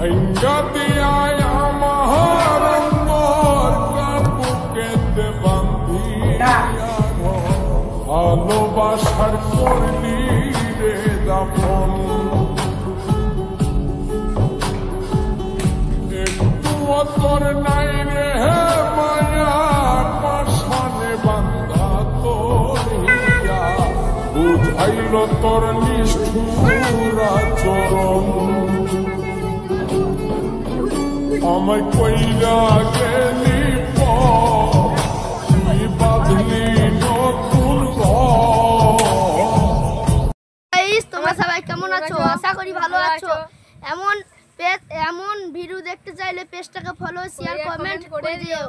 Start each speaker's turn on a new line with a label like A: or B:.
A: ভাইঙ্গা দিয়া আমার অন্তর বুকেতে বান্ধিয়া ভালোবাসার করলি রে দাফন একটুও তোর নাই রে মায়া পাশানে বান্ধা তোর হিয়া বুঝাইল তোর নিষ্ঠুর আচরণ আমায় কইরা গেলি তুই বাঁধলি নতুন
B: তোমরা সবাই কেমন আছো? আশা করি ভালো আছো। এমন ভিডিও দেখতে চাইলে পেজটাকে ফলো শেয়ার কমেন্ট করে দিও।